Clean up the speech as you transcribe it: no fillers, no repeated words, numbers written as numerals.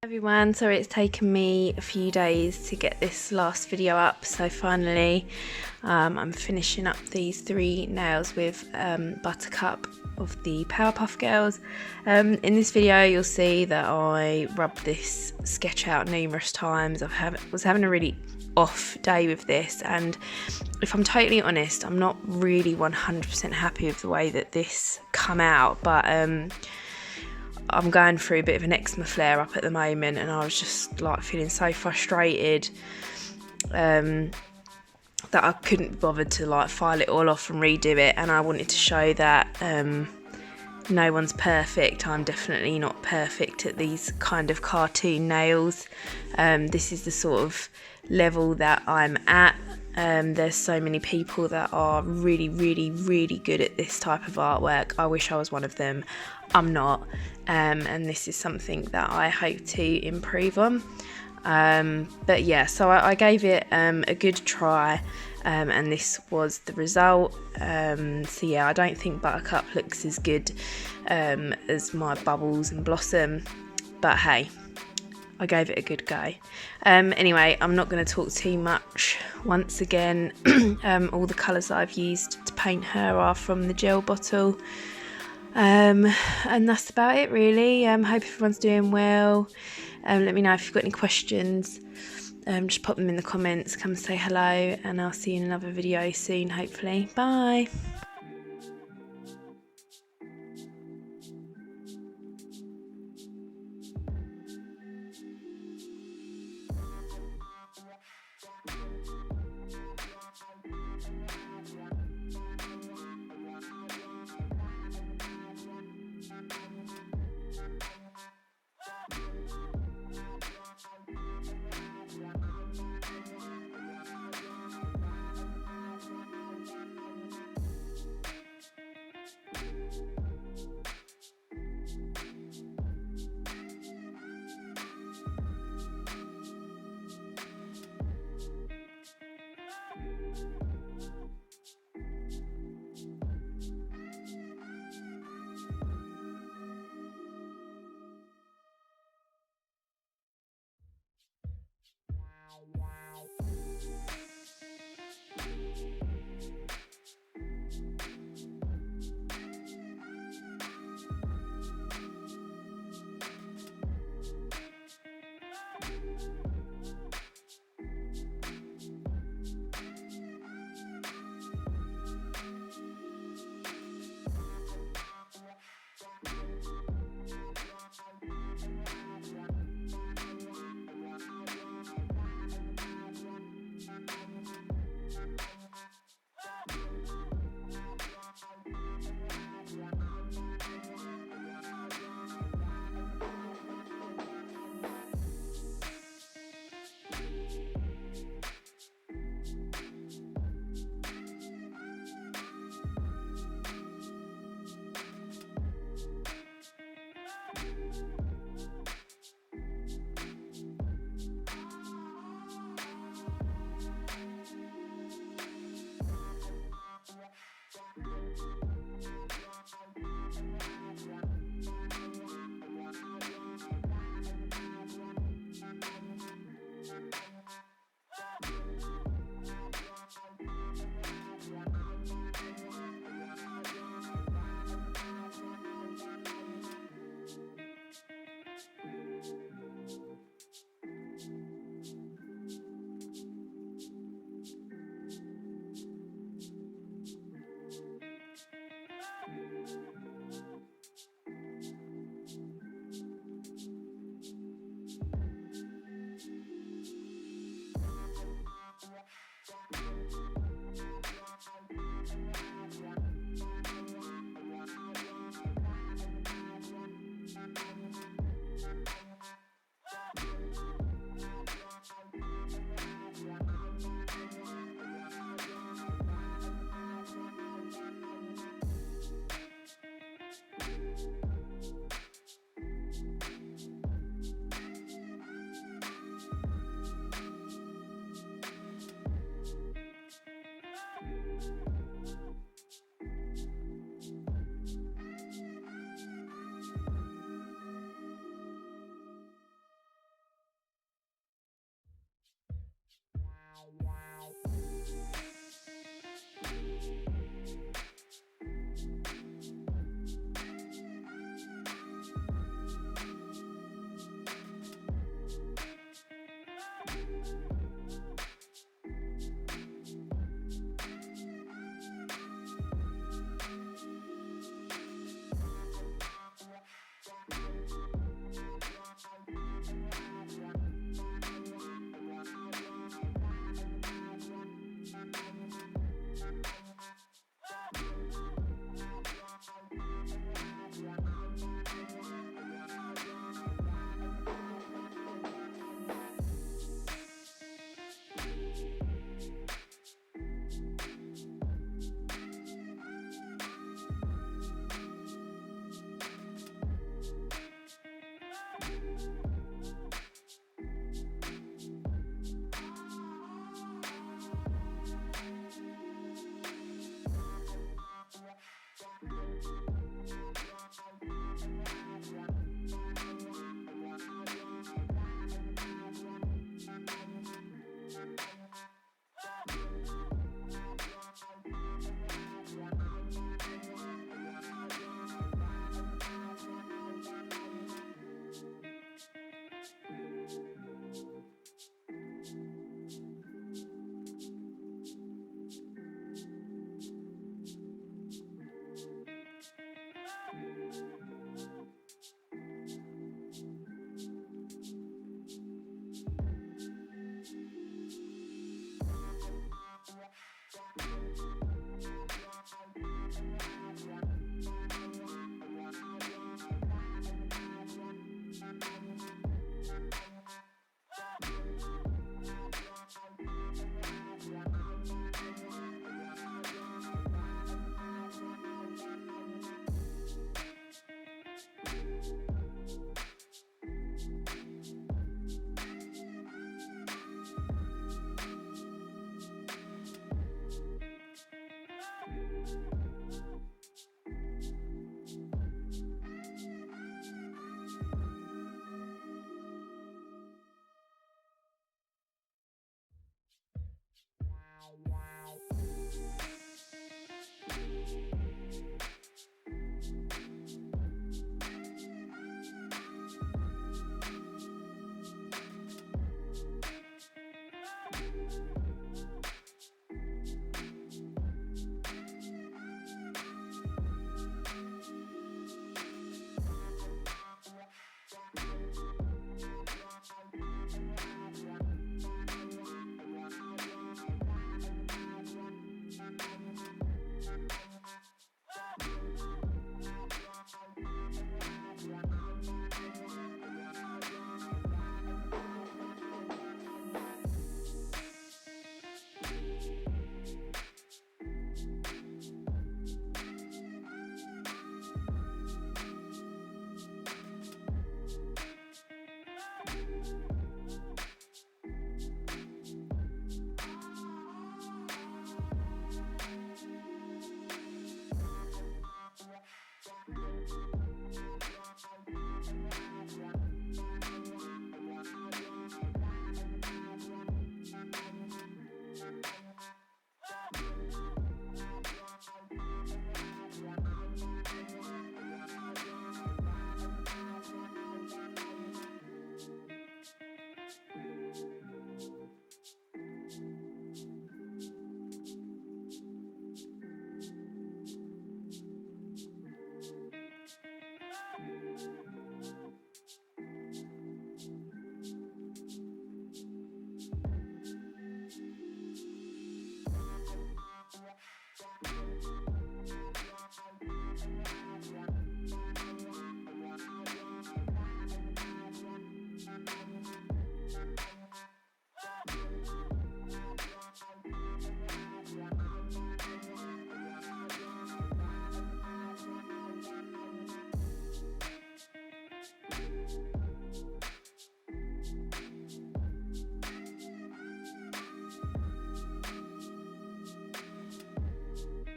Everyone, sorry it's taken me a few days to get this last video up, so finally I'm finishing up these 3 nails with Buttercup of the Powerpuff Girls. In this video you'll see that I rubbed this sketch out numerous times. Was having a really off day with this, and if I'm totally honest, I'm not really 100% happy with the way that this come out, but I'm going through a bit of an eczema flare up at the moment, and I was just like feeling so frustrated that I couldn't be bothered to like file it all off and redo it. And I wanted to show that no one's perfect. I'm definitely not perfect at these kind of cartoon nails. This is the sort of level that I'm at. There's so many people that are really good at this type of artwork. I wish I was one of them. I'm not, and this is something that I hope to improve on. But yeah, so I gave it a good try, and this was the result. So yeah, I don't think Buttercup looks as good as my Bubbles and Blossom, but hey, I gave it a good go. Anyway, I'm not going to talk too much. Once again, all the colours that I've used to paint her are from the gel bottle. And that's about it really. Hope everyone's doing well. Let me know if you've got any questions. Just pop them in the comments, come say hello, and I'll see you in another video soon, hopefully. Bye.